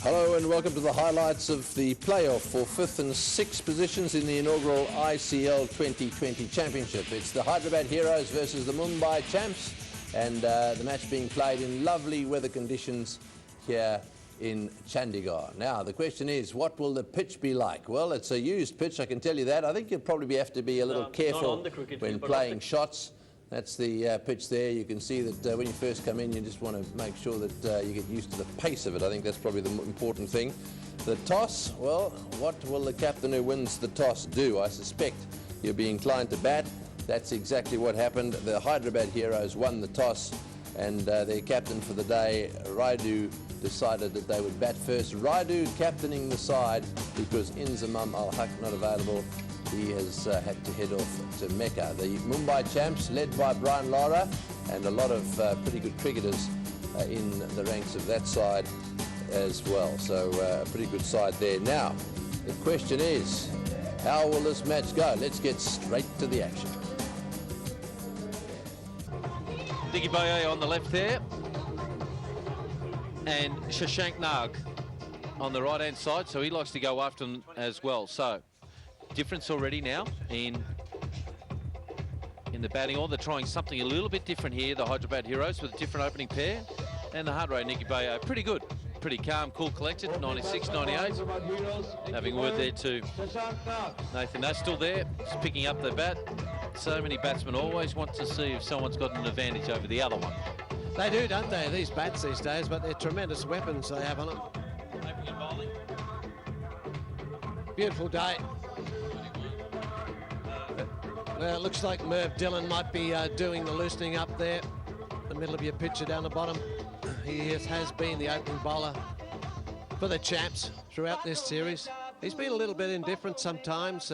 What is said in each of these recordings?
Hello and welcome to the highlights of the playoff for 5th and 6th positions in the inaugural ICL 2020 Championship. It's the Hyderabad Heroes versus the Mumbai Champs, and the match being played in lovely weather conditions here in Chandigarh. Now, the question is, what will the pitch be like? Well, it's a used pitch, I can tell you that. I think you'll probably have to be a little careful when playing shots. That's the pitch there. You can see that when you first come in, you just want to make sure that you get used to the pace of it. I think that's probably the important thing. The toss, well, what will the captain who wins the toss do? I suspect you'll be inclined to bat. That's exactly what happened. The Hyderabad Heroes won the toss, and their captain for the day, Raidu, decided that they would bat first. Raidu captaining the side because Inzamam Al-Haq not available. He has had to head off to Mecca. The Mumbai Champs, led by Brian Lara, and a lot of pretty good cricketers in the ranks of that side as well. So a pretty good side there. Now, the question is, how will this match go? Let's get straight to the action. Nicky Boye on the left there, and Shashank Nag on the right-hand side, so he likes to go after them as well. So, difference already now in the batting order. They're trying something a little bit different here, the Hyderabad Heroes, with a different opening pair. And the heart rate, Nicky Boye, pretty good. Pretty calm, cool, collected, 96, 98. Having a word there to Nathan Nash, still there, just picking up the bat. So many batsmen always want to see if someone's got an advantage over the other one. They do, don't they, these bats these days, but they're tremendous weapons they have on them. Opening and bowling. Beautiful day. Well, it looks like Merv Dillon might be doing the loosening up there. The middle of your picture down the bottom. He has been the opening bowler for the Champs throughout this series. He's been a little bit indifferent sometimes.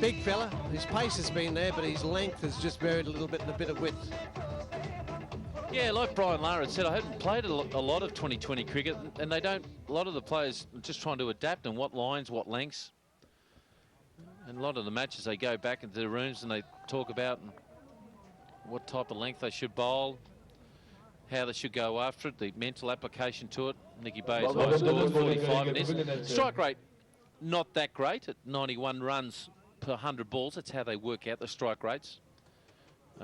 Big fella, his pace has been there, but his length has just varied a little bit in a bit of width. Yeah, like Brian Lara had said, I haven't played a lot of 2020 cricket, and they don't, a lot of the players are just trying to adapt and what lines, what lengths. And a lot of the matches, they go back into the rooms and they talk about what type of length they should bowl, how they should go after it, the mental application to it. Nicky Boye's high score, 45 in this. Strike rate, not that great at 91 runs per 100 balls. That's how they work out the strike rates.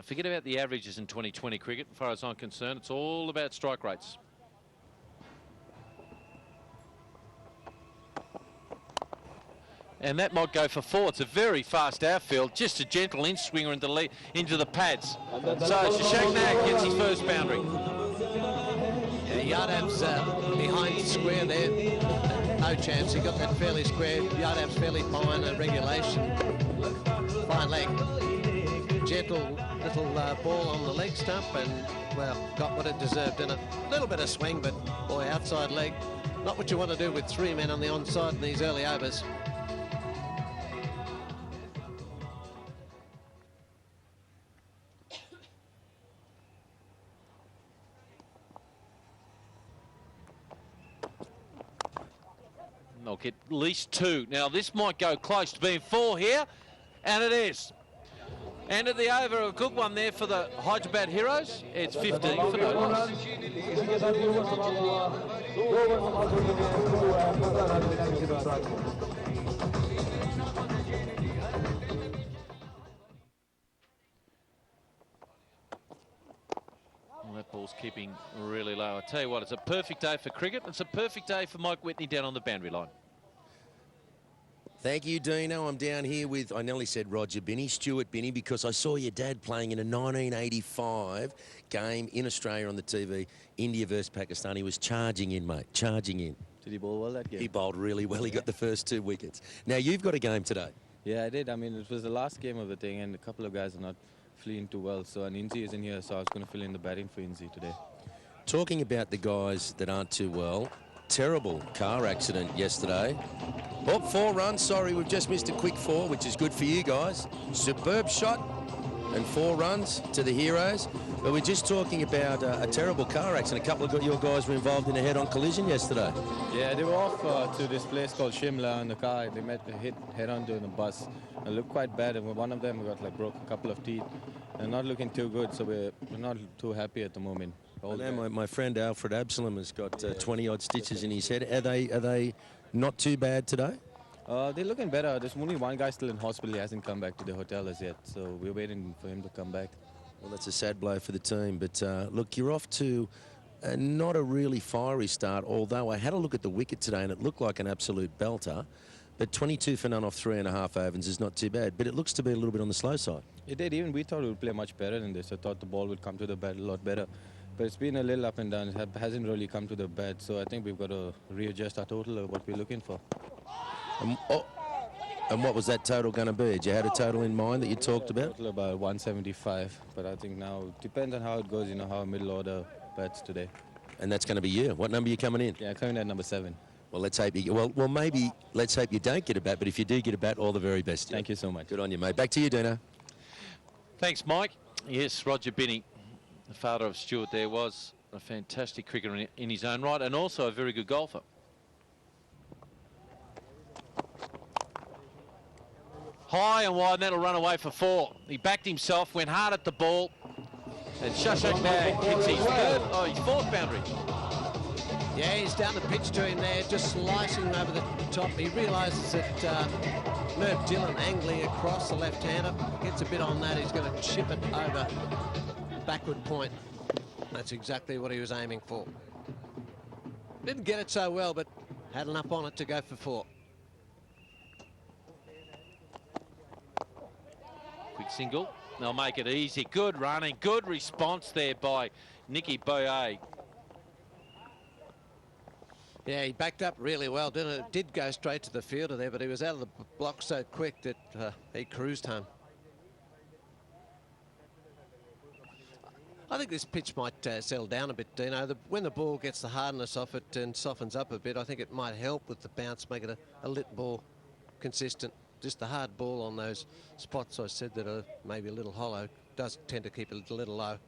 Forget about the averages in 2020 cricket. As far as I'm concerned, it's all about strike rates. And that might go for 4. It's a very fast outfield, just a gentle in-swinger into the pads. So Shashank Nag gets his first boundary. Yeah, Yardab's behind square there. No chance. He got that fairly square. Yardab's fairly fine regulation. Fine leg. Gentle little ball on the leg stump, and well, got what it deserved in it. A little bit of swing, but boy, outside leg. Not what you want to do with 3 men on the onside in these early overs. They'll get at least 2. Now this might go close to being 4 here, and it is. End of the over, a good one there for the Hyderabad Heroes. It's 15 for no loss. Well, that ball's keeping really low. I tell you what, it's a perfect day for cricket. It's a perfect day for Mike Whitney down on the boundary line. Thank you, Dino. I'm down here with, I nearly said Roger Binney, Stuart Binney, because I saw your dad playing in a 1985 game in Australia on the TV, India versus Pakistan. He was charging in, mate, charging in. Did he bowl well that game? He bowled really well. He got the first 2 wickets. Now, you've got a game today. Yeah, I did. I mean, it was the last game of the thing, and a couple of guys are not feeling too well. So, and Inzi isn't here, so I was going to fill in the batting for Inzi today. Talking about the guys that aren't too well, terrible car accident yesterday. Oh, 4 runs. Sorry, we've just missed a quick 4, which is good for you guys. Superb shot and 4 runs to the Heroes. But we're just talking about a terrible car accident. A couple of your guys were involved in a head-on collision yesterday. Yeah, they were off to this place called Shimla in the car. They hit head-on to the bus. It looked quite bad, and one of them got broke a couple of teeth. They're not looking too good, so we're not too happy at the moment. All Now guys. my friend Alfred Absalom has got 20-odd stitches in his head. Are they not too bad today? They're looking better. There's only one guy still in hospital. He hasn't come back to the hotel as yet, so we're waiting for him to come back. Well, that's a sad blow for the team. But look, you're off to not a really fiery start, although I had a look at the wicket today and it looked like an absolute belter. But 22 for none off 3.5 overs is not too bad. But it looks to be a little bit on the slow side. It did. Even we thought we would play much better than this. I thought the ball would come to the bat a lot better. But it's been a little up and down. It hasn't really come to the bat. So I think we've got to readjust our total of what we're looking for. And what was that total going to be? Did you have a total in mind that you talked about? Total about 175. But I think now it depends on how it goes, you know, how middle order bats today. And that's going to be you. What number are you coming in? Yeah, coming at number 7. Well, let's hope you. Well, maybe let's hope you don't get a bat. But if you do get a bat, all the very best. Thank you so much. Good on you, mate. Back to you, Dino. Thanks, Mike. Yes, Roger Binney, the father of Stuart there, was a fantastic cricketer in his own right and also a very good golfer. High and wide, and that'll run away for 4. He backed himself, went hard at the ball, and Shashak Nag hits his his 4th boundary. Yeah, he's down the pitch to him there, just slicing over the top. He realises that Merv Dillon angling across the left-hander. Gets a bit on that. He's going to chip it over backward point. That's exactly what he was aiming for. Didn't get it so well, but had enough on it to go for 4. Quick single. They'll make it easy. Good running. Good response there by Nicky Boyer. Yeah, he backed up really well. Did go straight to the fielder there, but he was out of the block so quick that he cruised home. I think this pitch might settle down a bit, Dino. When the ball gets the hardness off it and softens up a bit, I think it might help with the bounce, make it a lit ball, consistent. Just the hard ball on those spots I said that are maybe a little hollow does tend to keep it a little low.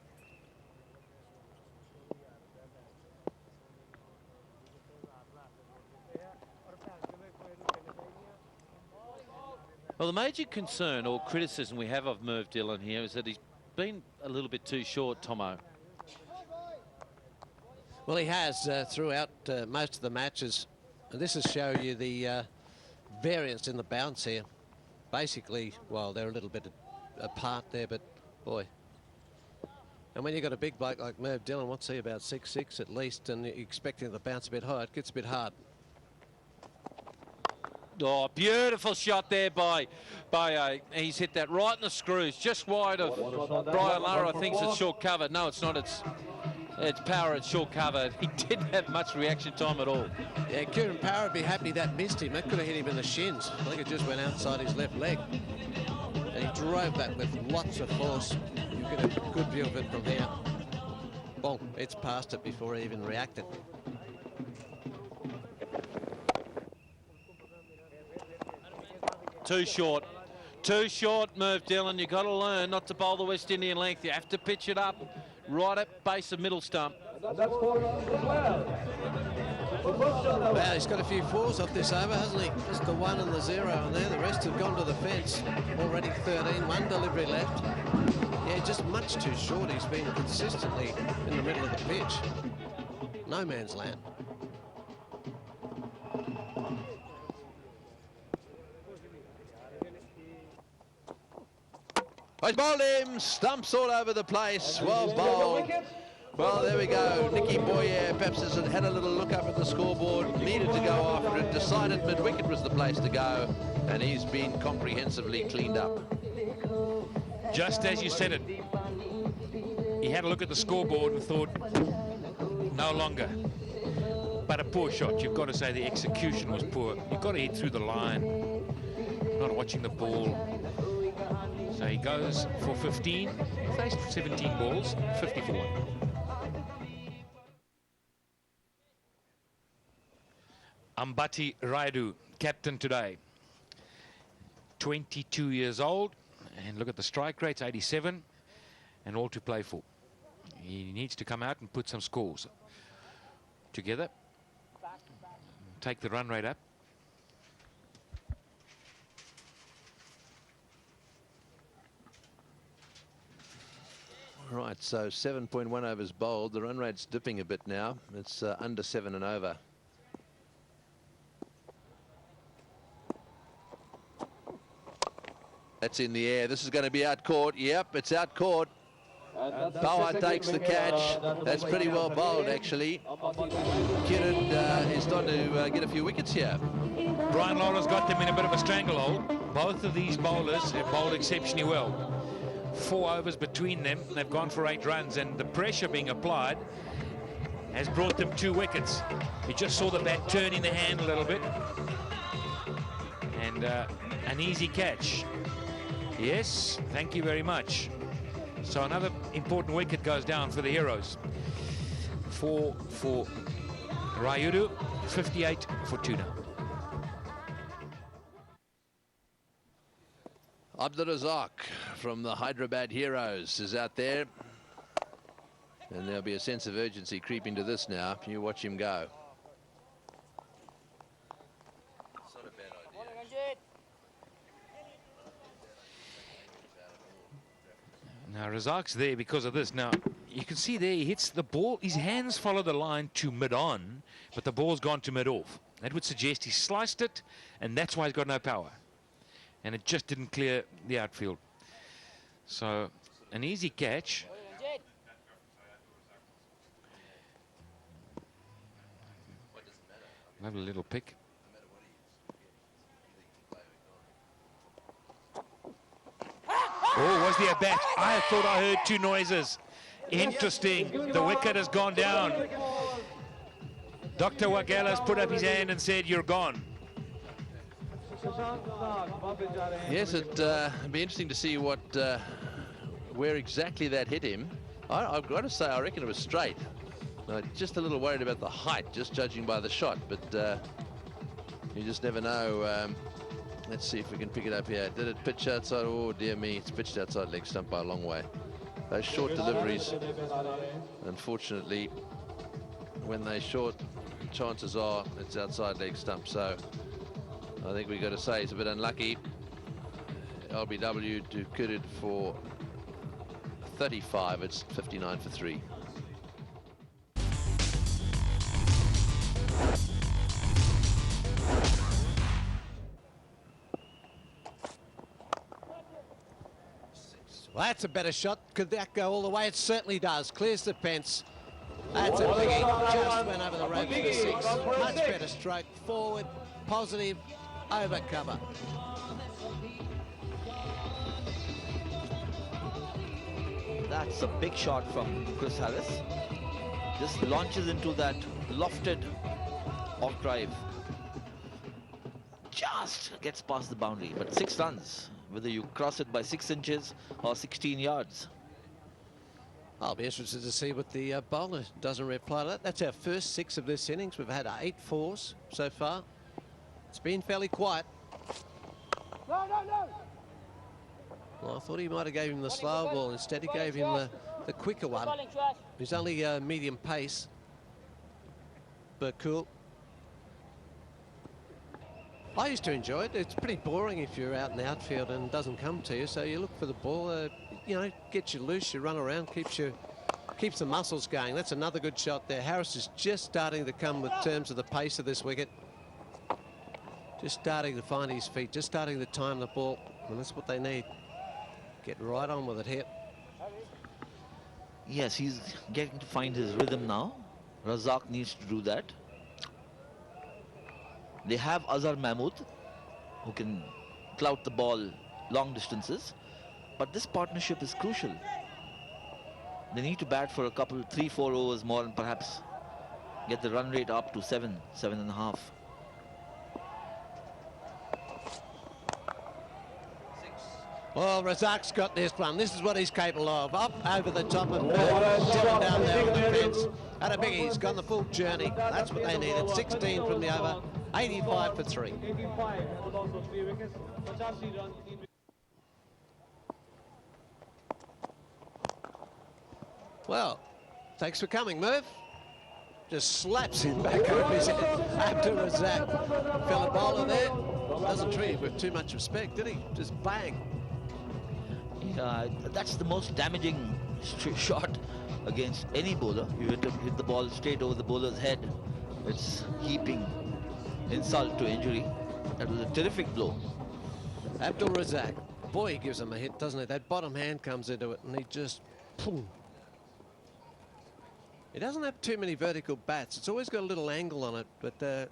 Well, the major concern or criticism we have of Merv Dillon here is that he's been a little bit too short, Tomo. Well, he has throughout most of the matches. And this will show you the variance in the bounce here. Basically, well, they're a little bit apart there, but boy. And when you've got a big bloke like Merv Dillon, what's he, about 6'6" at least, and you're expecting the bounce a bit high, it gets a bit hard. Oh, beautiful shot there by he's hit that right in the screws, just wide of Brian Lara. Thinks it's short cover. No, it's not. It's Power at short cover. He didn't have much reaction time at all. Yeah, Kieran Power would be happy that missed him. That could have hit him in the shins. I think it just went outside his left leg. And he drove that with lots of force. You get a good view of it from here. Bonk, it's past it before he even reacted. Too short. Too short, Merv Dillon. You've got to learn not to bowl the West Indian length. You have to pitch it up right at base of middle stump. Wow, he's got a few 4s off this over, hasn't he? Just the 1 and the 0 on there. The rest have gone to the fence. Already 13, 1 delivery left. Yeah, just much too short. He's been consistently in the middle of the pitch. No man's land. He's bowled him, stumps all over the place, well bowled. Well, there we go. Nicky Boyer perhaps has had a little look up at the scoreboard, needed to go after it, decided mid-wicket was the place to go, and he's been comprehensively cleaned up. Just as you said it, he had a look at the scoreboard and thought, no longer. But a poor shot. You've got to say the execution was poor. You've got to hit through the line, not watching the ball. So he goes for 15, faced 17 balls, 54. Ambati Raidu, captain today. 22 years old, and look at the strike rates, 87, and all to play for. He needs to come out and put some scores together, take the run rate up. Right, so 7.1 overs bowled. The run rate's dipping a bit now. It's under 7 and over. That's in the air. This is going to be out caught. Yep, it's out caught. Power takes the catch. That's pretty well bowled, actually. Kiran is starting to get a few wickets here. Brian Lawler's got them in a bit of a stranglehold. Both of these bowlers have bowled exceptionally well. 4 overs between them. They've gone for 8 runs, and the pressure being applied has brought them 2 wickets. You just saw the bat turn in the hand a little bit. And an easy catch. Yes, thank you very much. So another important wicket goes down for the Heroes. 4 for Rayudu, 58 for Tuna. Abdur Razak from the Hyderabad Heroes is out there. And there'll be a sense of urgency creeping to this now. You watch him go. It's not a bad idea. Now Razak's there because of this. Now you can see there he hits the ball. His hands follow the line to mid-on, but the ball's gone to mid-off. That would suggest he sliced it, and that's why he's got no power. And it just didn't clear the outfield. So an easy catch. Lovely little pick. Oh, was there a bat? I thought I heard 2 noises. Interesting. The wicket has gone down. Dr. Wagela's put up his hand and said, "You're gone." Yes, it'd be interesting to see what, where exactly that hit him. I've got to say, I reckon it was straight. Just a little worried about the height, just judging by the shot, but you just never know. Let's see if we can pick it up here. Did it pitch outside? Oh, dear me, it's pitched outside leg stump by a long way. Those short deliveries, unfortunately, when they're short, chances are it's outside leg stump. So I think we've got to say it's a bit unlucky. LBW to Kirid for 35. It's 59 for 3. Well, that's a better shot. Could that go all the way? It certainly does. Clears the fence. That's a biggie. Just went over the ropes for 6. Much better stroke. Forward, positive, over cover. That's a big shot from Chris Harris. Just launches into that lofted off drive. Just gets past the boundary, but 6 runs. Whether you cross it by 6 inches or 16 yards. I'll be interested to see what the bowler doesn't reply to that. That's our first 6 of this innings. We've had 8 fours so far. It's been fairly quiet. No. Well, I thought he might have gave him the slow ball. Instead, he gave him the quicker one. He's only medium pace, but cool. I used to enjoy it. It's pretty boring if you're out in the outfield and it doesn't come to you. So you look for the ball, you know, gets you loose, you run around, keeps the muscles going. That's another good shot there. Harris is just starting to come with terms of the pace of this wicket. Just starting to find his feet, just starting to time the ball. And that's what they need. Get right on with it here. Yes, he's getting to find his rhythm now. Razak needs to do that. They have Azhar Mahmood, who can clout the ball long distances. But this partnership is crucial. They need to bat for a couple, 3-4 overs more and perhaps get the run rate up to 7.5. Well, Razak's got this one. This is what he's capable of. Up over the top and down there on the fence. At a biggie, he's gone the full journey. That's what they needed. 16 from the over, 85 for 3. Well, thanks for coming, Merv. Just slaps him back over his head. Abdur Razak, fellow bowler there. Doesn't treat him with too much respect, did he? Just bang. That's the most damaging shot against any bowler. You hit the ball straight over the bowler's head. It's heaping insult to injury. That was a terrific blow. Abdul Razak. Boy, he gives him a hit, doesn't he? That bottom hand comes into it and he just... Boom. He doesn't have too many vertical bats. It's always got a little angle on it, but,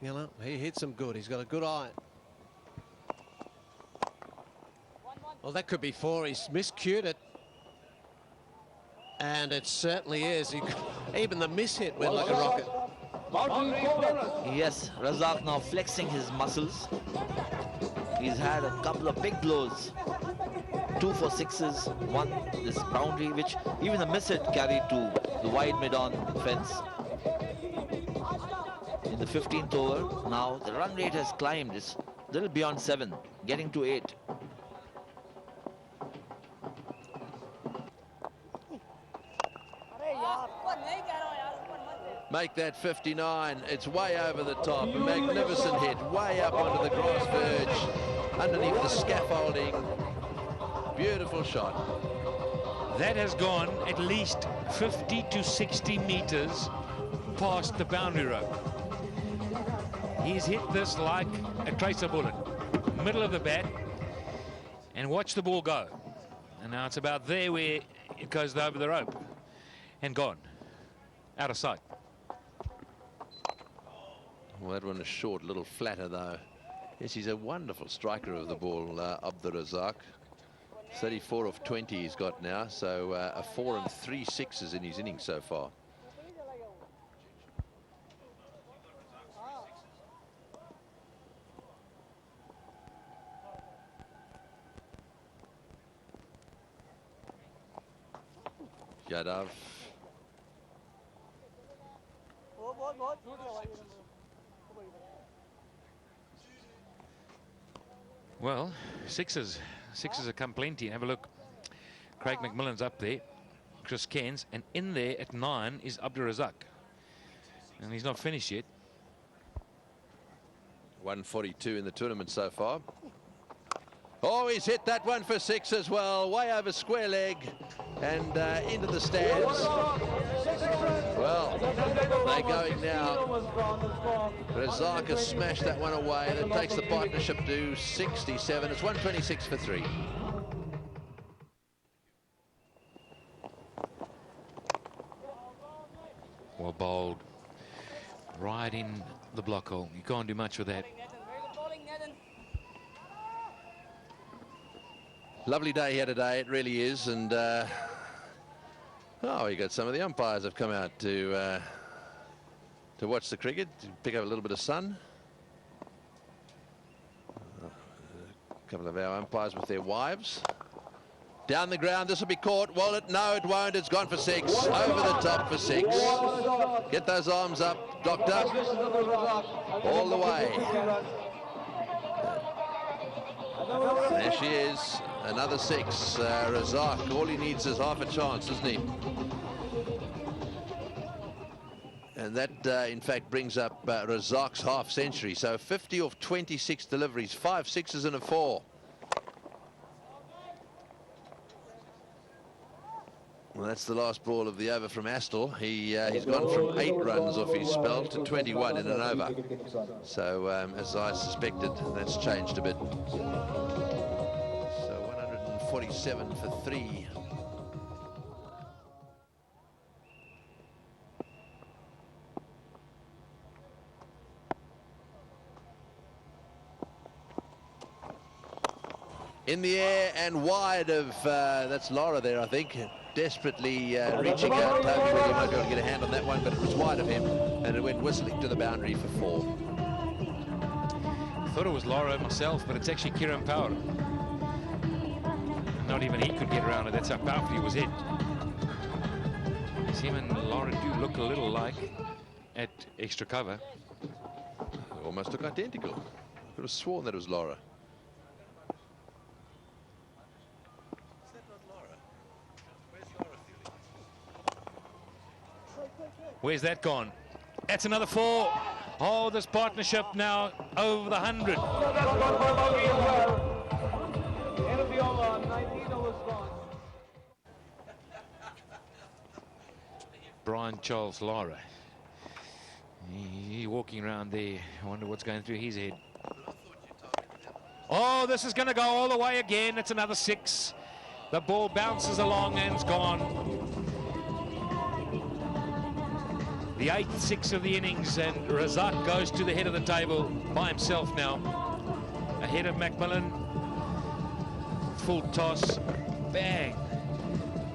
you know, he hits him good. He's got a good eye. Well, that could be 4. He's miscued it. And it certainly is. Even the miss hit went like a rocket. Yes, Razak now flexing his muscles. He's had a couple of big blows. 2 for 6s, 1 this boundary, which even the miss hit carried to the wide mid-on fence. In the 15th over, now the run rate has climbed. It's a little beyond 7, getting to 8. Make that 59. It's way over the top. A magnificent hit, way up onto the grass verge, underneath the scaffolding. Beautiful shot. That has gone at least 50 to 60 meters past the boundary rope. He's hit this like a tracer bullet. Middle of the bat, and watch the ball go. And now it's about there where it goes over the rope and gone. Out of sight. Well, that one is short, a little flatter though. Yes, he's a wonderful striker of the ball, Abdul Razak. 34 of 20 he's got now, so a 4 and 3 sixes in his innings so far. Yadav. Well, sixes have come plenty. Have a look. Craig McMillan's up there, Chris Cairns, and in there at 9 is Abdul Razak, and he's not finished yet. 142 in the tournament so far. Oh, he's hit that one for 6 as well, way over square leg and into the stands. Well, they're going now. Razak has smashed that one away. That takes the partnership to 67. It's 126 for 3. Well bowled. Right in the block hole. You can't do much with that. Lovely day here today, it really is, and oh, you got some of the umpires have come out to watch the cricket, to pick up a little bit of sun. A couple of our umpires with their wives. Down the ground, this will be caught. Will it? No, it won't. It's gone for 6. Over the top for 6. Get those arms up, Doctor. All the way. There she is. Another 6. Razak, all he needs is half a chance, doesn't he? And that, in fact, brings up Razak's half century. So 50 of 26 deliveries, 5 6s and a 4. Well, that's the last ball of the over from Astle. He's gone from 8 runs off his spell to 21 in an over. So, as I suspected, that's changed a bit. 47 for 3. In the air and wide of, that's Laura there, I think, desperately reaching out, hoping that he might be able to get a hand on that one, but it was wide of him, and it went whistling to the boundary for 4. I thought it was Laura myself, but it's actually Kiran Power. Not even he could get around it. That's how powerful he was hit. Him and Laura do look a little like at extra cover. They almost look identical. I could have sworn that it was Laura. Where's that gone? That's another 4. Oh, this partnership now over the 100. Brian Charles Lara. He walking around there. I wonder what's going through his head. Oh, this is going to go all the way again. It's another 6. The ball bounces along and it's gone. The 8th 6 of the innings, and Razak goes to the head of the table by himself now. Ahead of Macmillan. Full toss. Bang.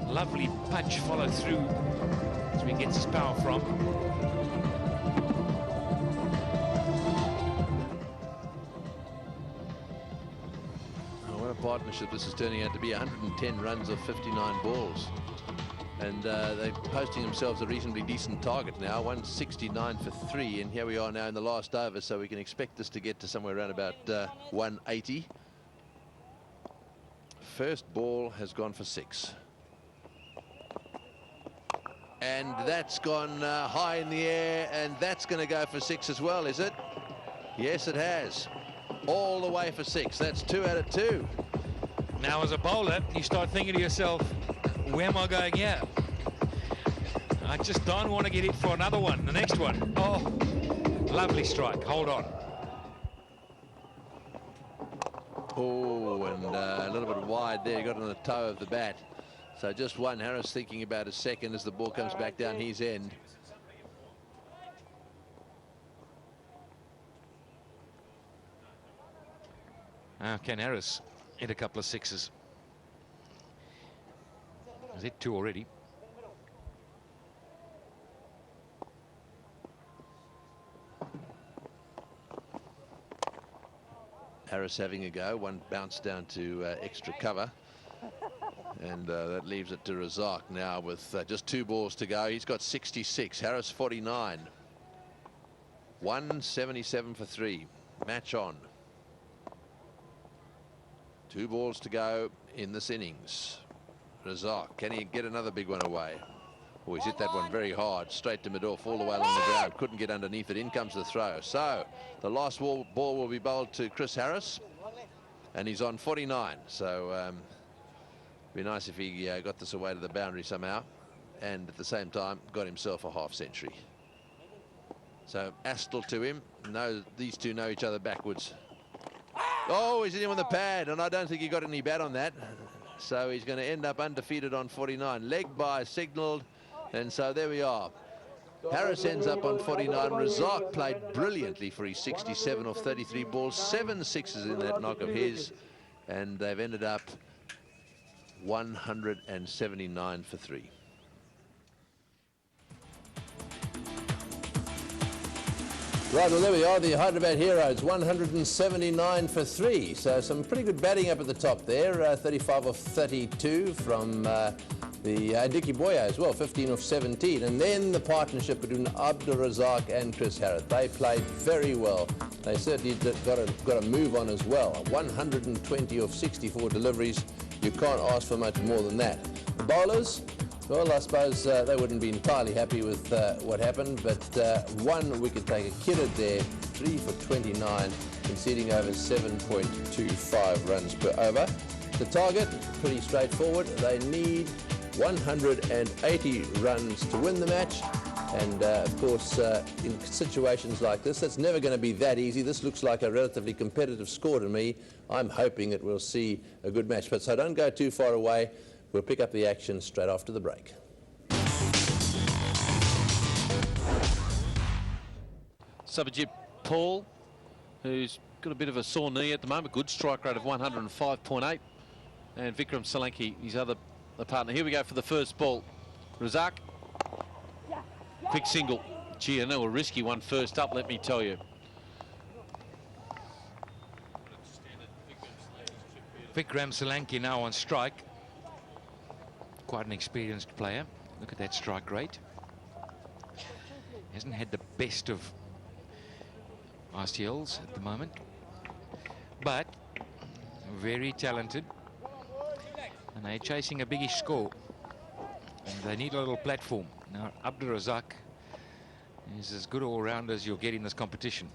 Lovely punch follow through. That's where he gets his power from. What a partnership this is turning out to be. 110 runs of 59 balls. And they're posting themselves a reasonably decent target now. 169 for 3, and here we are now in the last over, so we can expect this to get to somewhere around about 180. First ball has gone for 6. And that's gone high in the air, and that's going to go for 6 as well, is it? Yes, it has. All the way for 6. That's 2 out of 2. Now, as a bowler, you start thinking to yourself, where am I going here? I just don't want to get hit for another one. The next one. Oh, lovely strike. Hold on. Oh, and a little bit wide there. Got on the toe of the bat. So just one. Harris thinking about a second as the ball comes back down his end. Ken Harris hit a couple of 6s. He's hit 2 already. Harris having a go. One bounce down to extra cover. And that leaves it to Razak now with just 2 balls to go. He's got 66. Harris 49. 177 for 3. Match on. 2 balls to go in this innings. Razak, can he get another big one away? Oh, he's hit that one very hard, straight to mid-off, all the way along the ground. Couldn't get underneath it. In comes the throw. So the last ball will be bowled to Chris Harris, and he's on 49. So be nice if he got this away to the boundary somehow, and at the same time got himself a half century. So Astle to him. No, these two know each other backwards. Oh, he's hit him on the pad, and I don't think he got any bat on that. So he's going to end up undefeated on 49. Leg by signalled, and so there we are. Harris ends up on 49. Razak played brilliantly for his 67 off 33 balls. 7 6s in that knock of his, and they've ended up 179 for 3. Right, well, there we are, the Hyderabad Heroes, 179 for 3. So some pretty good batting up at the top there. 35 of 32 from the Dicky Boya as well, 15 of 17. And then the partnership between Abdul Razak and Chris Harris. They played very well. They certainly got a move on as well. 120 of 64 deliveries. You can't ask for much more than that. The bowlers, well, I suppose they wouldn't be entirely happy with what happened, but one wicket taker, Kidded there, 3 for 29, conceding over 7.25 runs per over. The target, pretty straightforward. They need 180 runs to win the match. And of course, in situations like this, that's never going to be that easy. This looks like a relatively competitive score to me. I'm hoping that we'll see a good match. But so don't go too far away. We'll pick up the action straight after the break. Subhajit Paul, who's got a bit of a sore knee at the moment. Good strike rate of 105.8. And Vikram Solanki, his other partner. Here we go for the first ball. Razak. Quick single. Gee, I know a risky one first up, let me tell you. Vikram Solanki now on strike. Quite an experienced player. Look at that strike rate. Hasn't had the best of ICLs at the moment, but very talented. And they're chasing a biggish score. And they need a little platform. Now, Abdul Razak is as good all round as you'll get in this competition.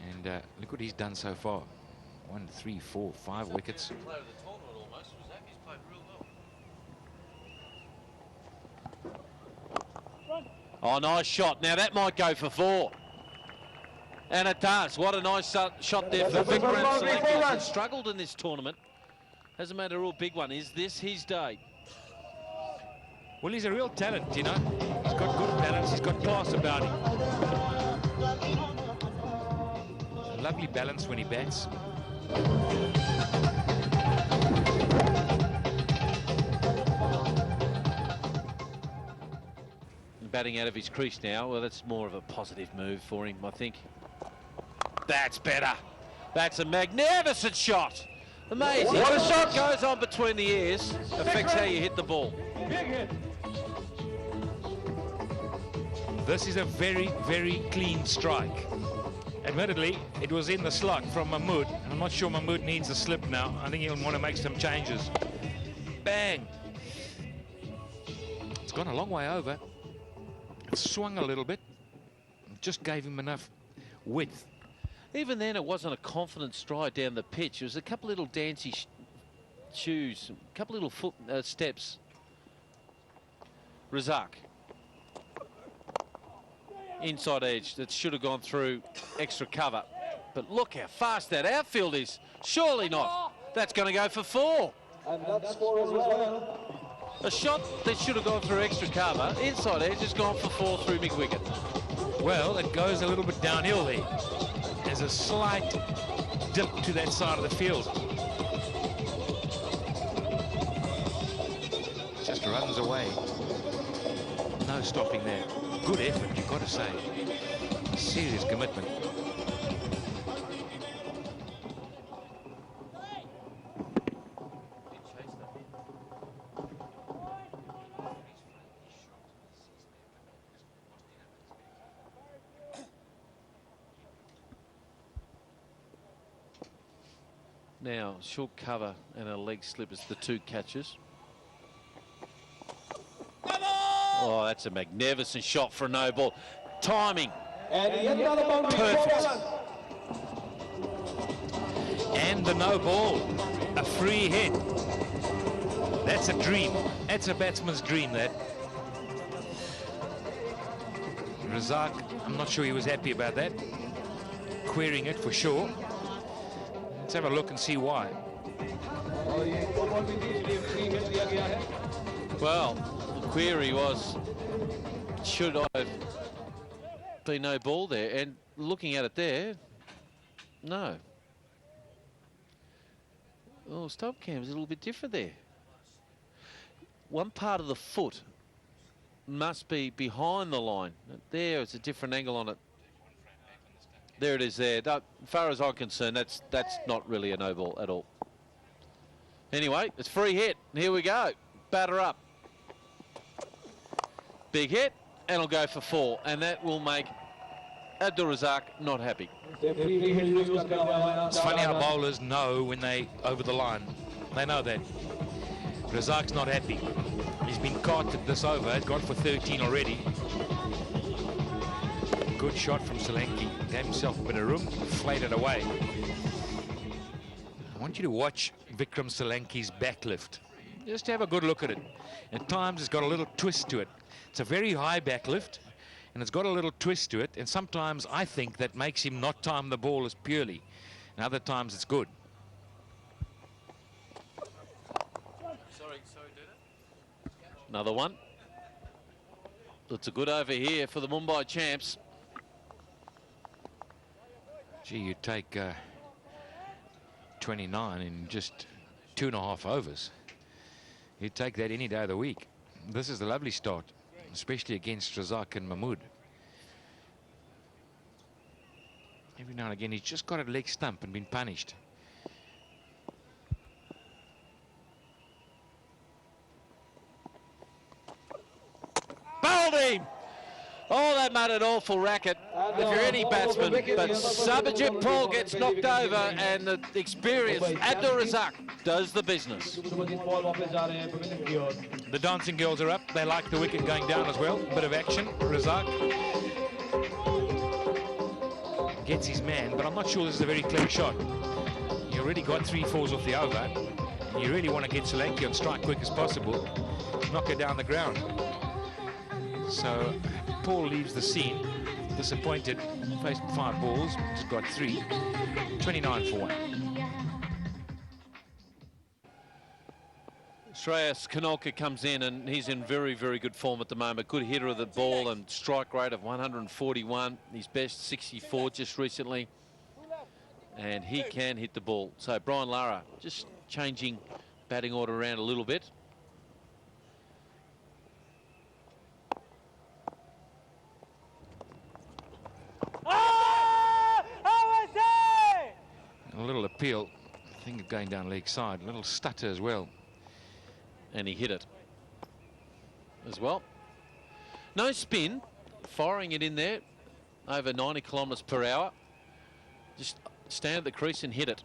And look what he's done so far. 1, 3, 4, 5 wickets. Oh, nice shot. Now that might go for 4. And it does. What a nice shot there for Vikram Solanki. He's struggled in this tournament. Hasn't made a real big one. Is this his day? Well, he's a real talent, you know. He's got good balance. He's got class about him. A lovely balance when he bats. Batting out of his crease now. Well, that's more of a positive move for him, I think. That's better. That's a magnificent shot. Amazing. What a shot goes on between the ears. Affects how you hit the ball. This is a very, very clean strike. Admittedly, it was in the slot from Mahmood. I'm not sure Mahmood needs a slip now. I think he'll want to make some changes. Bang. It's gone a long way over. It swung a little bit. Just gave him enough width. Even then, it wasn't a confident stride down the pitch. It was a couple little dancey shoes, a couple little foot steps. Razak. Inside edge that should have gone through extra cover. But look how fast that outfield is. Surely not. That's going to go for 4. And that's 4 as well. A shot that should have gone through extra cover. Inside edge has gone for 4 through mid-wicket. Well, it goes a little bit downhill there. There's a slight dip to that side of the field. Just runs away. No stopping there. Good effort, you've got to say. Serious commitment. Now, short cover and a leg slip is the 2 catches. Oh, that's a magnificent shot for a no ball. Timing. And another boundary. Perfect. And the no ball. A free hit. That's a dream. That's a batsman's dream, that. Razak, I'm not sure he was happy about that. Querying it for sure. Let's have a look and see why. Well, the query was, should I have been no ball there? And looking at it there, no. Oh, stump cam's a little bit different there. One part of the foot must be behind the line. There, it's a different angle on it. There it is there. As far as I'm concerned, that's not really a no ball at all. Anyway, it's free hit. Here we go. Batter up. Big hit, and it'll go for 4. And that will make Abdul Razak not happy. It's funny how bowlers know when they over the line. They know that. Razak's not happy. He's been carted this over. He's gone for 13 already. Good shot from Solanki. Gave himself a bit of room, flayed it away. I want you to watch Vikram Solanki's backlift. Just have a good look at it. At times it's got a little twist to it. It's a very high backlift, and it's got a little twist to it, and sometimes I think that makes him not time the ball as purely, and other times it's good. Another one. It's a good over here for the Mumbai champs. Gee, you take 29 in just 2.5 overs. You'd take that any day of the week. This is a lovely start, especially against Razak and Mahmood. Every now and again, he's just got a leg stump and been punished. Bowled him! Oh, that made an awful racket if you're any batsman. But Sabajit Paul gets knocked over, and the experienced Abdul Razak does the business. The dancing girls are up. They like the wicket going down as well. Bit of action. Razak gets his man, but I'm not sure this is a very clear shot. You already got 3-4s off the over. You really want to get Solanki on strike quick as possible. Knock her down the ground. So Paul leaves the scene, disappointed. Faced 5 balls, just got 3. 29 for 1. Shreyas Kanolka comes in and he's in very, very good form at the moment. Good hitter of the ball and strike rate of 141. His best 64 just recently. And he can hit the ball. So Brian Lara just changing batting order around a little bit. A little appeal. I think going down leg side. A little stutter as well. And he hit it as well. No spin, firing it in there over 90 kilometres per hour. Just stand at the crease and hit it.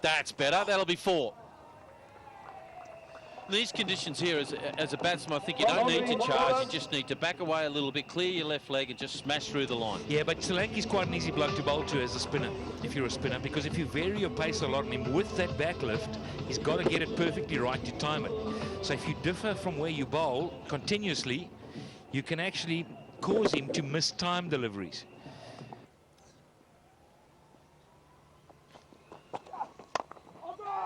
That's better. That'll be 4. In these conditions here, as a batsman, I think you don't need to charge. You just need to back away a little bit, clear your left leg and just smash through the line. Yeah, but Solanki's quite an easy bloke to bowl to as a spinner, if you're a spinner, because if you vary your pace a lot on him with that back lift, he's got to get it perfectly right to time it. So if you differ from where you bowl continuously, you can actually cause him to miss time deliveries.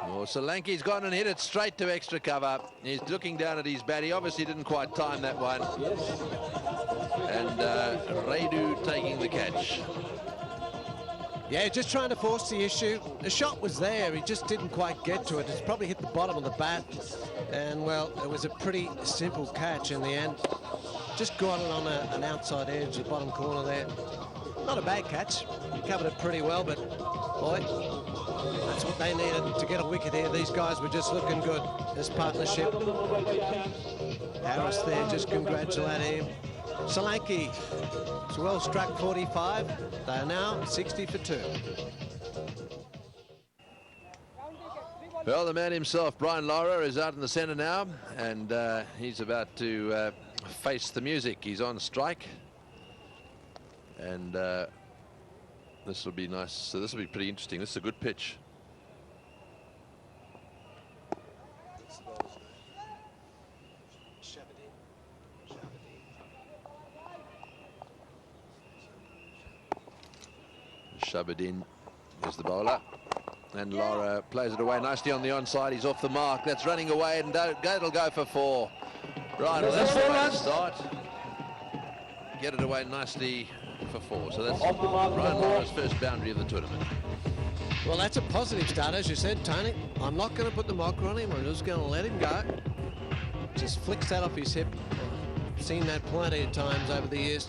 Oh, Solanki's gone and hit it straight to extra cover. He's looking down at his bat. He obviously didn't quite time that one. And Raidu taking the catch. Yeah, just trying to force the issue. The shot was there. He just didn't quite get to it. It's probably hit the bottom of the bat. And, well, it was a pretty simple catch in the end. Just got it on an outside edge, the bottom corner there. Not a bad catch. He covered it pretty well, but, boy, that's what they needed to get a wicket here. These guys were just looking good, this partnership. Harris there, just congratulating him. Solanki, it's well struck 45. They are now 60 for 2. Well, the man himself, Brian Lara, is out in the centre now, and he's about to face the music. He's on strike. And this will be nice. So this will be pretty interesting. This is a good pitch. Shabadin is the bowler. And Lara plays it away nicely on the onside. He's off the mark. That's running away, and it'll go for 4. Right, well, that's the way to start. Get it away nicely for 4. So that's Brian Lara's first boundary of the tournament. Well, that's a positive start, as you said, Tony. I'm not going to put the marker on him. I'm just going to let him go. Just flicks that off his hip. I've seen that plenty of times over the years.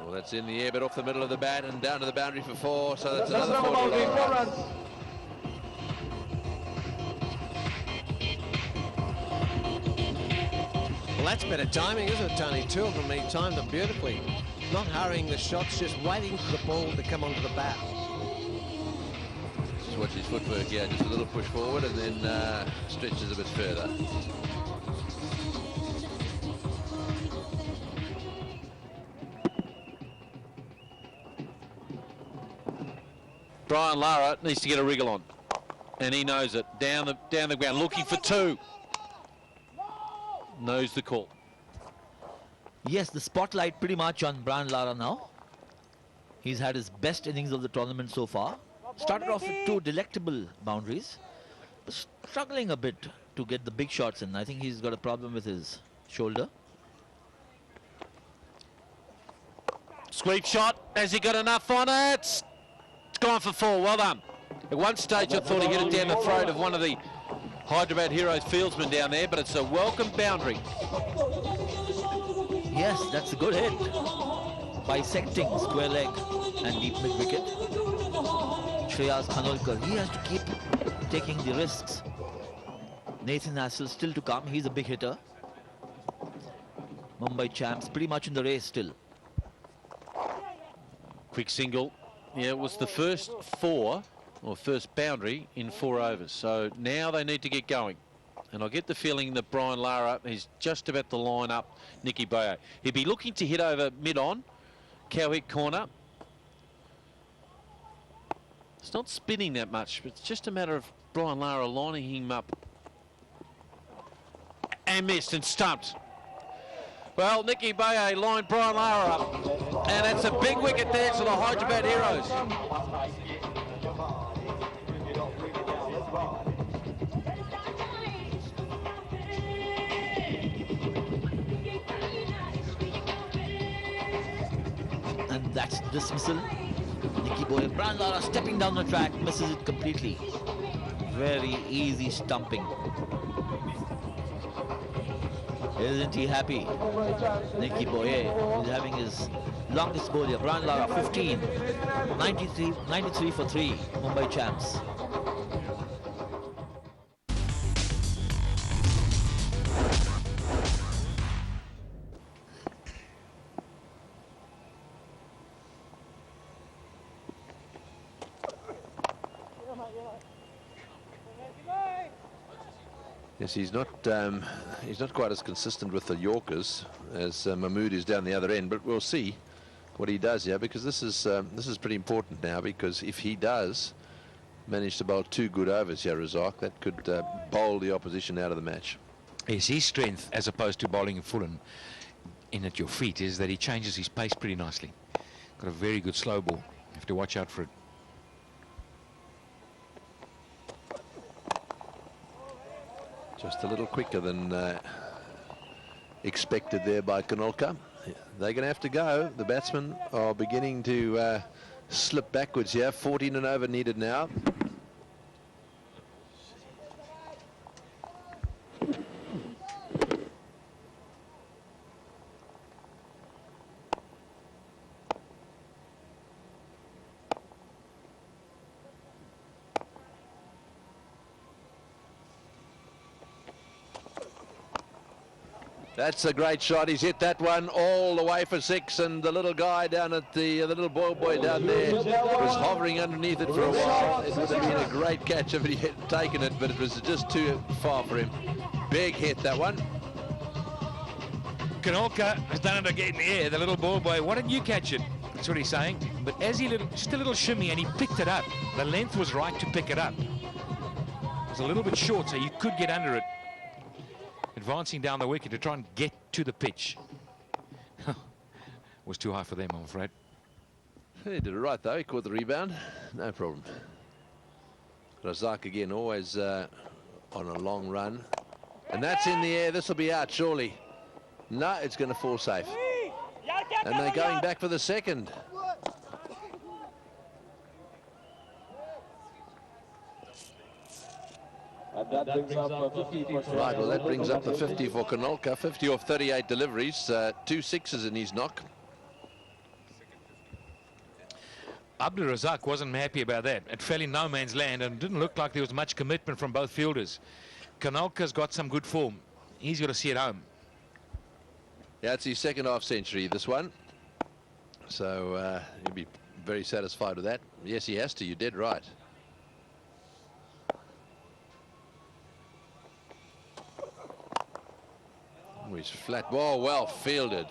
Well, that's in the air, but off the middle of the bat and down to the boundary for 4. So that's another 4 runs. Well, that's better timing, isn't it, Tony? 2 of them, he timed them beautifully. Not hurrying the shots, just waiting for the ball to come onto the bat. Just watch his footwork here, just a little push forward and then stretches a bit further. Brian Lara needs to get a wriggle on, and he knows it. Down the ground, looking for 2. Knows the call. Yes, the spotlight pretty much on Brian Lara now. He's had his best innings of the tournament so far. Started off with 2 delectable boundaries, but struggling a bit to get the big shots in. I think he's got a problem with his shoulder. Sweep shot. Has he got enough on it? It's gone for 4. Well done. At one stage I thought he hit it down the throat of one of the Hyderabad Heroes fieldsmen down there, but it's a welcome boundary. Yes, that's a good hit. Bisecting square leg and deep mid wicket. Shreyas Kanolkar, he has to keep taking the risks. Nathan Hassel still to come. He's a big hitter. Mumbai champs pretty much in the race still. Quick single. Yeah, it was the first 4, or first boundary in 4 overs. So now they need to get going. And I get the feeling that Brian Lara is just about to line up Nicky Bayo. He'd be looking to hit over mid-on, cow hit corner. It's not spinning that much, but it's just a matter of Brian Lara lining him up. And missed and stumped. Well, Nicky Boye lined Brian Lara up. And it's a big wicket there to the Hyderabad Heroes. And that's dismissal. Nicky Boye, Brian Lara stepping down the track, misses it completely. Very easy stumping. Isn't he happy? Nicky Boye is having his longest bowler. Brian Lara 15, 93 for 3, Mumbai champs. Yes, he's not quite as consistent with the Yorkers as Mahmood is down the other end, but we'll see what he does here, because this is pretty important now, because if he does manage to bowl 2 good overs here, Razak, that could bowl the opposition out of the match. Yes, his strength, as opposed to bowling full in at your feet, is that he changes his pace pretty nicely. Got a very good slow ball. You have to watch out for it. Just a little quicker than expected there by Kanolka. They're going to have to go. The batsmen are beginning to slip backwards here. 14 and over needed now. That's a great shot. He's hit that one all the way for 6, and the little guy down at the little boy down there was hovering underneath it for a while. It would have been a great catch if he had taken it, but it was just too far for him. Big hit, that one. Kanolka has done it again in the air, the little ball boy. Why didn't you catch it? That's what he's saying. But as he just a little shimmy, and he picked it up. The length was right to pick it up. It was a little bit short, so you could get under it. Advancing down the wicket to try and get to the pitch. Was too high for them, I'm afraid. He did it right, though. He caught the rebound. No problem. Razak again, always on a long run. And that's in the air. This will be out, surely. No, it's going to fall safe. And they're going back for the second. And that brings up 50 for Right, well, that brings up the 50 for Kanolka. 50 off 38 deliveries, 2 sixes in his knock. Abdul Razak wasn't happy about that. It fell in no man's land and didn't look like there was much commitment from both fielders. Kanolka's got some good form. He's got to see it home. Yeah, it's his second half century, this one. So he'll be very satisfied with that. Yes, he has to. You're dead right. Oh, he's flat ball, well fielded.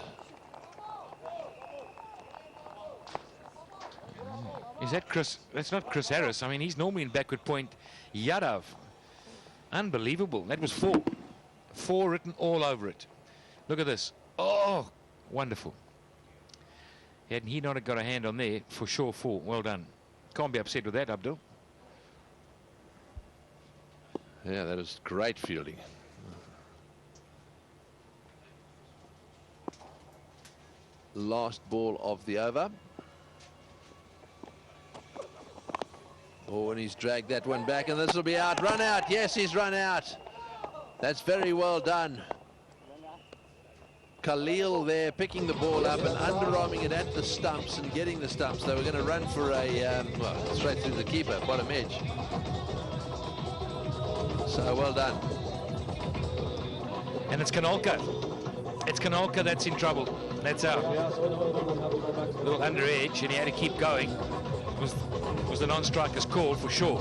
Is that Chris? That's not Chris Harris. I mean, he's normally in backward point. Yadav. Unbelievable. That was 4. 4 written all over it. Look at this. Oh, wonderful. Had he not got a hand on there, for sure 4. Well done. Can't be upset with that, Abdul. Yeah, that is great fielding. Last ball of the over. Oh, and he's dragged that one back, and this will be out. Run out. Yes, he's run out. That's very well done. Khalil there picking the ball up and underarming it at the stumps and getting the stumps. They were going to run for a, well, straight through the keeper, bottom edge. So well done. And it's Kanolka. It's Kanolka that's in trouble. That's out. A little under edge, and he had to keep going. It was the non-striker's call for sure.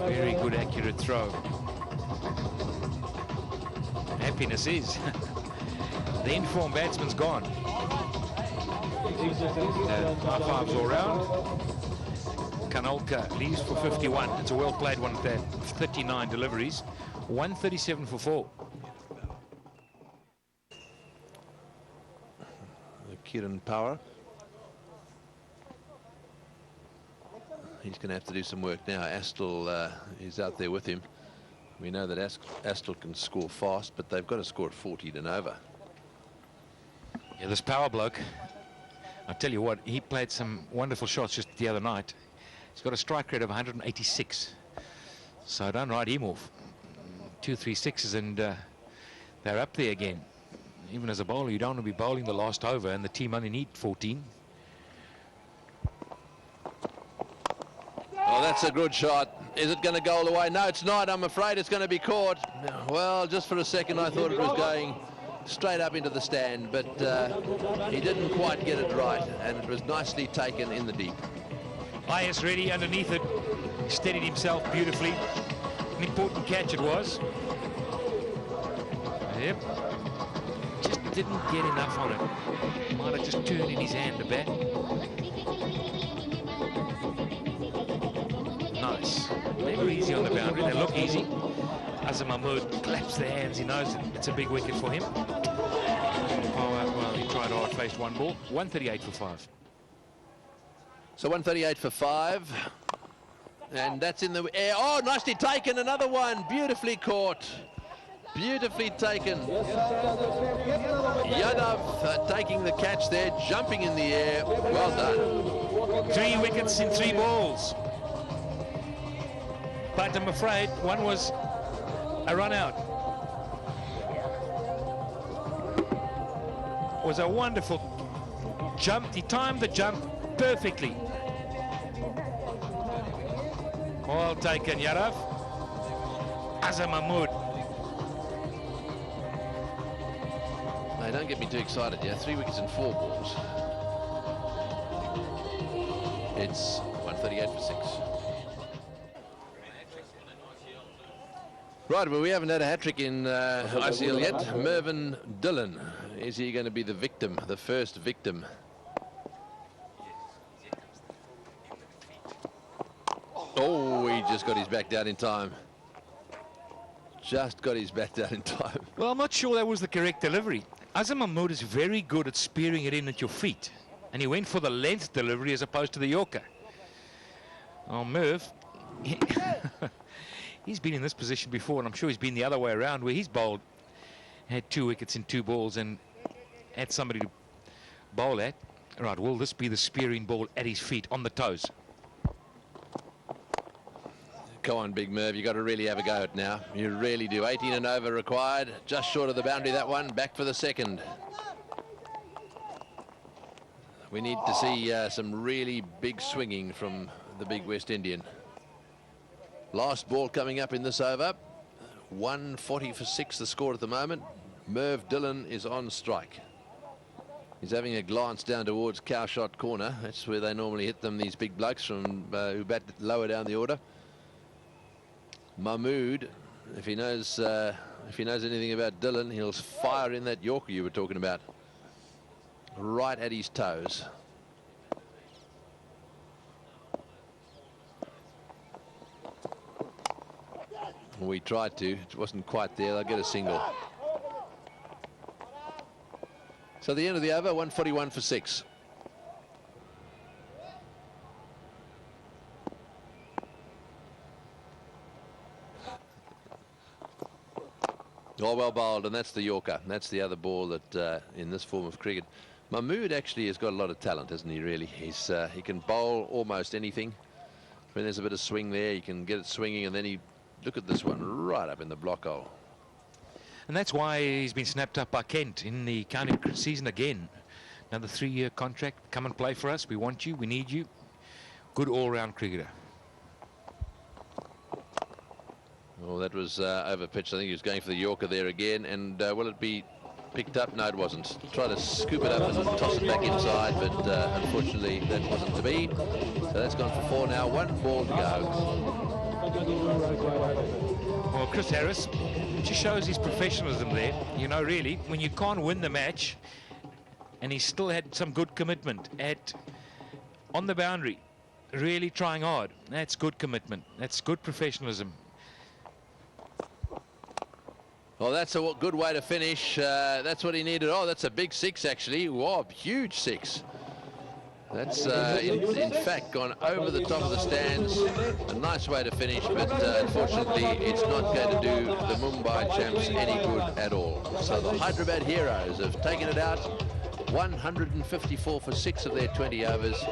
Very good, accurate throw. Happiness is. The informed batsman's gone. High fives all round. Kanolka leaves for 51. It's a well-played one at that. 39 deliveries. 137 for 4. Kieran Power. He's going to have to do some work now. Astle is out there with him. We know that Astle can score fast, but they've got to score at 14 and over. Yeah, this Power bloke, I tell you what, he played some wonderful shots just the other night. He's got a strike rate of 186. So don't write him off. 2-3 sixes and they're up there again. Even as a bowler, you don't want to be bowling the last over, and the team only need 14. Oh, that's a good shot. Is it going to go all the way? No, it's not. I'm afraid it's going to be caught. Well, just for a second, I thought it was going straight up into the stand, but he didn't quite get it right, and it was nicely taken in the deep. IS ready underneath it. Steadied himself beautifully. An important catch it was. Yep. Just didn't get enough on it. Might have just turned in his hand a bit. Nice. They were easy on the boundary. They look easy. Azam Mahmood claps the hands. He knows it's a big wicket for him. Well, he tried hard, faced one ball. 138 for 5. So 138 for 5. And that's in the air. Oh, nicely taken. Another one. Beautifully caught. Beautifully taken. Yadav taking the catch there, jumping in the air. Well done. 3 wickets in 3 balls. But I'm afraid one was a run out. It was a wonderful jump. He timed the jump perfectly. Well taken, Yadav. Azam Mahmood. Hey, don't get me too excited, yeah. 3 wickets in 4 balls. It's 138 for 6. Right, well, we haven't had a hat-trick in ICL yet. Mervyn Dillon. Is he going to be the victim, the first victim? Oh, he just got his back down in time. Just got his back down in time. Well, I'm not sure that was the correct delivery. Azam Mahmood is very good at spearing it in at your feet. And he went for the length delivery as opposed to the Yorker. Oh, Merv. He's been in this position before, and I'm sure he's been the other way around, where he's bowled, had 2 wickets in 2 balls, and had somebody to bowl at. Right, will this be the spearing ball at his feet, on the toes? Go on, Big Merv, you've got to really have a go at it now. You really do. 18 and over required. Just short of the boundary, that one. Back for the second. We need to see some really big swinging from the big West Indian. Last ball coming up in this over. 140 for 6 the score at the moment. Merv Dillon is on strike. He's having a glance down towards Cowshot corner. That's where they normally hit them, these big blokes from who bat lower down the order. Mahmood, if he knows anything about Dillon, he'll fire in that Yorker you were talking about. Right at his toes. We tried to, it wasn't quite there. They'll get a single. So the end of the over, 141 for 6. Oh, well bowled, and that's the Yorker. That's the other ball that in this form of cricket. Mahmood actually has got a lot of talent, hasn't he, really? He can bowl almost anything. When there's a bit of swing there, he can get it swinging, and then he... Look at this one, right up in the block hole. And that's why he's been snapped up by Kent in the county season again. Another 3-year contract. Come and play for us. We want you. We need you. Good all-round cricketer. Oh, that was over pitch. I think he was going for the Yorker there again. And will it be picked up? No, it wasn't. Try to scoop it up and toss it back inside, but unfortunately that wasn't to be. So that's gone for 4 now. 1 ball to go. Well, Chris Harris just shows his professionalism there. You know, really, when you can't win the match, and he still had some good commitment on the boundary, really trying hard. That's good commitment. That's good professionalism. Well, that's a good way to finish. That's what he needed. Oh, that's a big 6, actually. Wow, huge 6. That's, in fact, gone over the top of the stands. A nice way to finish, but unfortunately, it's not going to do the Mumbai champs any good at all. So the Hyderabad Heroes have taken it out, 154 for 6 of their 20 overs,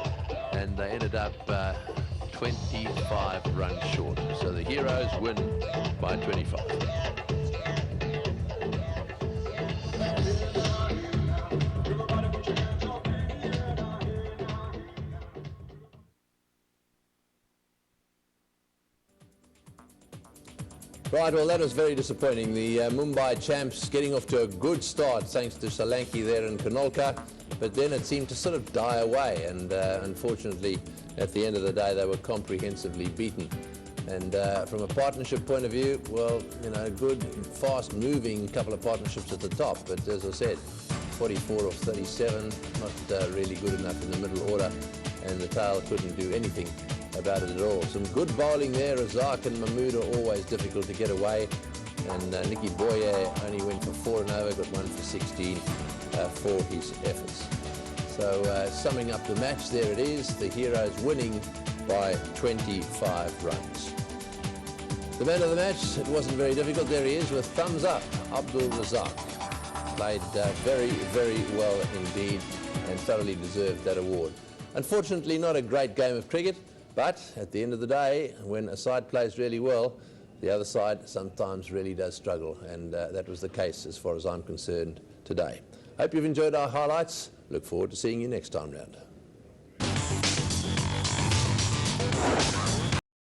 and they ended up 25 runs short. So the Heroes win by 25. Right, well, that was very disappointing. The Mumbai champs getting off to a good start thanks to Solanki there in Kanolka, but then it seemed to sort of die away, and unfortunately, at the end of the day, they were comprehensively beaten. And from a partnership point of view, well, you know, good, fast-moving couple of partnerships at the top, but as I said, 44 of 37, not really good enough in the middle order, and the tail couldn't do anything about it at all. Some good bowling there. Razak and Mahmood are always difficult to get away, and Nicky Boye only went for 4 and over, got 1 for 16 for his efforts. So summing up the match, there it is, the Heroes winning by 25 runs. The man of the match, it wasn't very difficult. There he is with thumbs up, Abdul Razak. Played very, very well indeed and thoroughly deserved that award. Unfortunately, not a great game of cricket, but at the end of the day, when a side plays really well, the other side sometimes really does struggle, and that was the case as far as I'm concerned today. Hope you've enjoyed our highlights. Look forward to seeing you next time round.